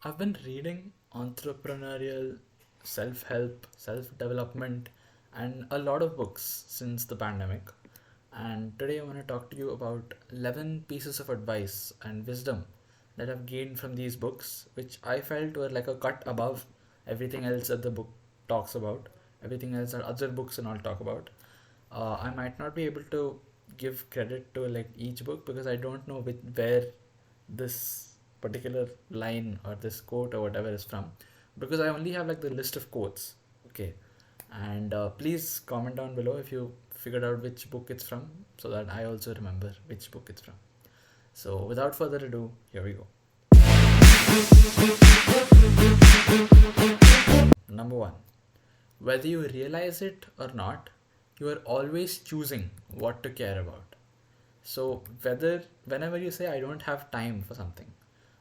I've been reading entrepreneurial, self help, self development, and a lot of books since the pandemic. And today I want to talk to you about 11 pieces of advice and wisdom that I've gained from these books, which I felt were like a cut above everything else that the book talks about, everything else that other books and all talk about. I might not be able to give credit to like each book because I don't know where this particular line or this quote or whatever is from, because I only have like the list of quotes. Okay, and please comment down below if you figured out which book it's from so that I also remember which book it's from. So without further ado, here we go. Number one, whether you realize it or not, you are always choosing what to care about. So whenever you say I don't have time for something,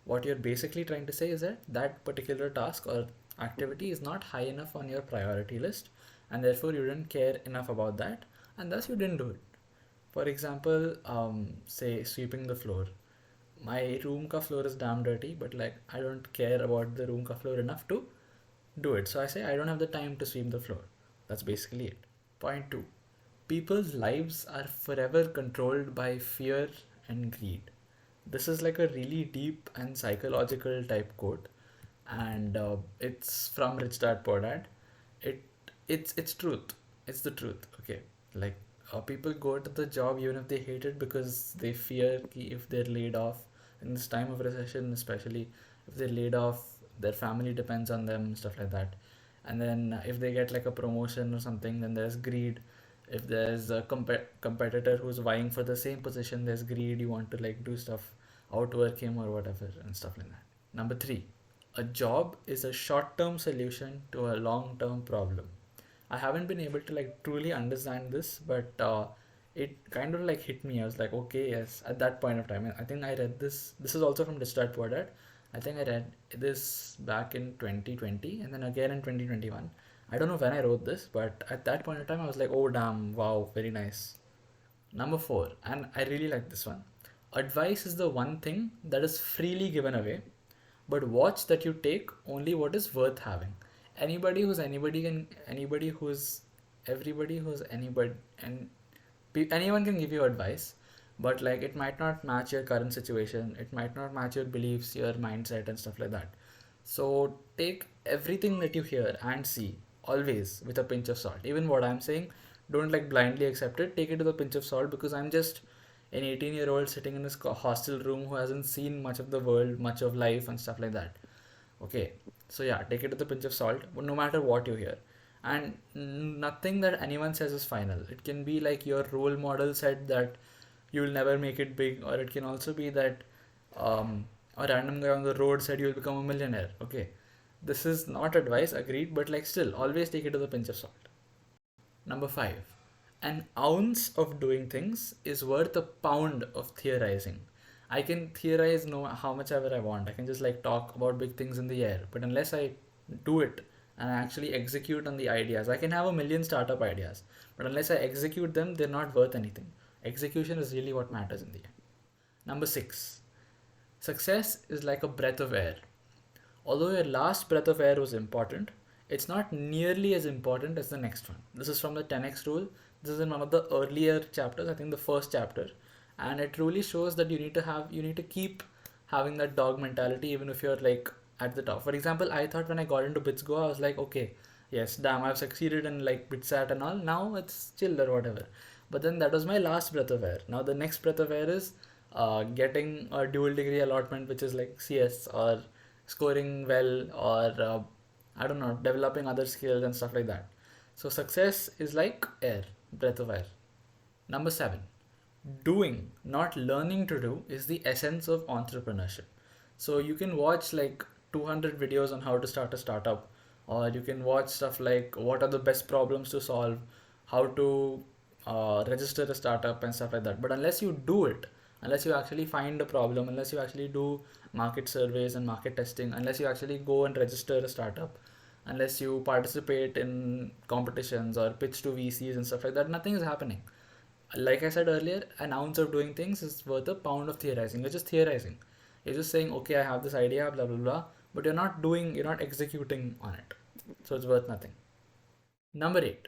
what you're basically trying to say is that that particular task or activity is not high enough on your priority list, and therefore you didn't care enough about that, and thus you didn't do it. For example, say sweeping the floor. My room ka floor is damn dirty, but like I don't care about the room ka floor enough to do it. So I say I don't have the time to sweep the floor. That's basically it. Point two, people's lives are forever controlled by fear and greed. This is like a really deep and psychological type quote, and it's from Rich Dad Poor Dad. It it's truth. It's the truth. Okay, like people go to the job even if they hate it because they fear ki if they're laid off in this time of recession, especially if they're laid off, their family depends on them, stuff like that. And then if they get like a promotion or something, then there's greed. If there's a competitor who's vying for the same position, there's greed. You want to like do stuff, outwork him or whatever, and stuff like that. Number three, a job is a short-term solution to a long-term problem. I haven't been able to like truly understand this, but it kind of like hit me. I was like, okay, yes. At that point of time, I think I read this. This is also from Distraught Poor Dad. I think I read this back in 2020 and then again in 2021. I don't know when I wrote this, but at that point of time, I was like, oh damn, wow, very nice. Number four, and I really like this one. Advice is the one thing that is freely given away, but watch that you take only what is worth having. Anybody who's anybody can, anybody who's everybody who's anybody, and anyone can give you advice, but like it might not match your current situation, it might not match your beliefs, your mindset, and stuff like that. So take everything that you hear and see always with a pinch of salt. Even what I'm saying, don't like blindly accept it. Take it with a pinch of salt because I'm just an 18-year-old sitting in his hostel room who hasn't seen much of the world, much of life, and stuff like that. Okay, so yeah, take it with a pinch of salt, but no matter what you hear. And nothing that anyone says is final. It can be like your role model said that you will never make it big, or it can also be that a random guy on the road said you'll become a millionaire. Okay, this is not advice, agreed, but like still, always take it with a pinch of salt. Number five, an ounce of doing things is worth a pound of theorizing. I can theorize no how much ever I want. I can just like talk about big things in the air, but unless I do it and I actually execute on the ideas, I can have a million startup ideas, but unless I execute them, they're not worth anything. Execution is really what matters in the end. Number six, success is like a breath of air. Although your last breath of air was important, it's not nearly as important as the next one. This is from the 10x rule. This is in one of the earlier chapters, I think the first chapter. And it really shows that you need to keep having that dog mentality even if you're like at the top. For example, I thought when I got into BitsGo, I was like, okay, yes, damn, I've succeeded in like Bitsat and all. Now it's chill or whatever. But then that was my last breath of air. Now the next breath of air is getting a dual degree allotment, which is like CS, or scoring well, or I don't know, developing other skills and stuff like that. So success is like air, breath of air. Number seven, doing, not learning to do, is the essence of entrepreneurship. So you can watch like 200 videos on how to start a startup, or you can watch stuff like what are the best problems to solve, how to register a startup and stuff like that. But unless you do it, unless you actually find a problem, unless you actually do market surveys and market testing, unless you actually go and register a startup, unless you participate in competitions or pitch to VCs and stuff like that, nothing is happening. Like I said earlier, an ounce of doing things is worth a pound of theorizing. You're just theorizing. You're just saying, okay, I have this idea, blah blah blah. but you're not executing on it. So it's worth nothing. Number 8,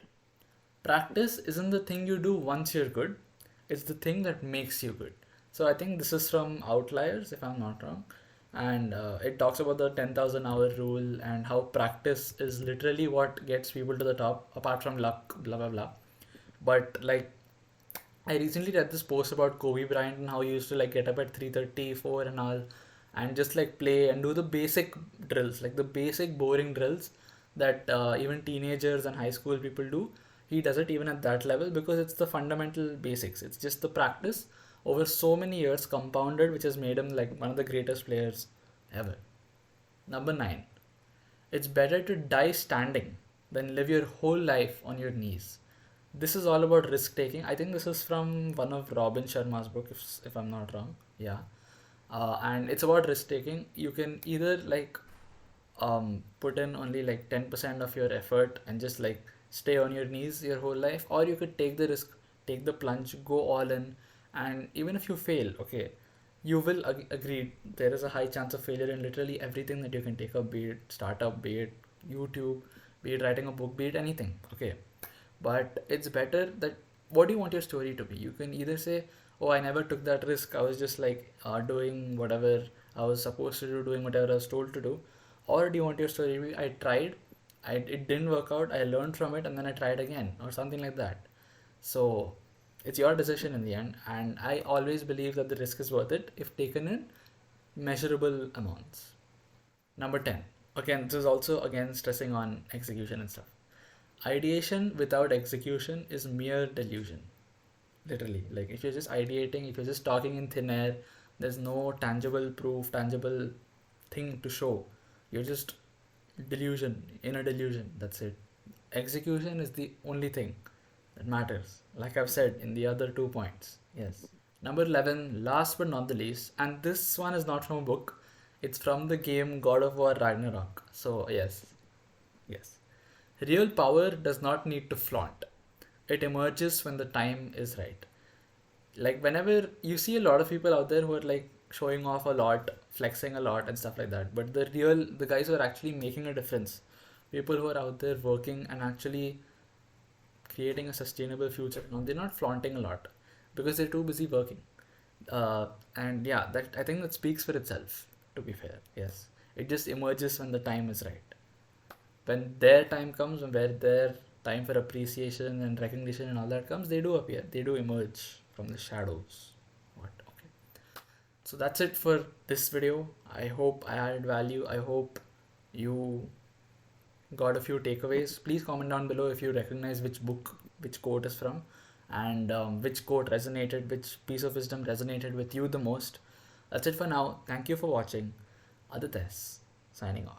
practice isn't the thing you do once you're good, it's the thing that makes you good. So I think this is from Outliers, if I'm not wrong. And it talks about the 10,000 hour rule and how practice is literally what gets people to the top, apart from luck, blah, blah, blah. But like, I recently read this post about Kobe Bryant and how he used to like get up at 3:30, 4 and all, and just like play and do the basic drills, like the basic boring drills that even teenagers and high school people do. He does it even at that level because it's the fundamental basics. It's just the practice over so many years compounded, which has made him like one of the greatest players ever. Number 9, it's better to die standing than live your whole life on your knees. This is all about risk taking. I think this is from one of Robin Sharma's book, if I'm not wrong. Yeah, and it's about risk taking. You can either like put in only like 10% of your effort and just like stay on your knees your whole life, or you could take the risk, take the plunge, go all in, and even if you fail, okay, you will agree there is a high chance of failure in literally everything that you can take up, be it startup, be it YouTube, be it writing a book, be it anything, okay. But it's better that, what do you want your story to be? You can either say, oh, I never took that risk, I was just like doing whatever I was supposed to do, doing whatever I was told to do. Or do you want your story to be, I tried, it didn't work out, I learned from it, and then I tried again, or something like that. So it's your decision in the end, and I always believe that the risk is worth it if taken in measurable amounts. Number 10. Again, this is also again stressing on execution and stuff. Ideation without execution is mere delusion. Literally. Like if you're just ideating, if you're just talking in thin air, there's no tangible proof, tangible thing to show. You're just delusion, in a delusion. That's it. Execution is the only thing that matters. Like I've said in the other 2 points. Yes. Number 11, last but not the least, and this one is not from a book, it's from the game God of War Ragnarok. So, yes, yes. Real power does not need to flaunt, it emerges when the time is right. Like, whenever you see a lot of people out there who are like showing off a lot, flexing a lot, and stuff like that, but the guys who are actually making a difference, people who are out there working and actually creating a sustainable future, no, they're not flaunting a lot because they're too busy working. And yeah, that I think that speaks for itself. To be fair, yes, it just emerges when the time is right. When their time comes, when where their time for appreciation and recognition and all that comes, they do appear. They do emerge from the shadows. What? Okay. So that's it for this video. I hope I added value. I hope you got a few takeaways. Please comment down below if you recognize which book, which quote is from, and which quote resonated, which piece of wisdom resonated with you the most. That's it for now. Thank you for watching. Adit S, signing off.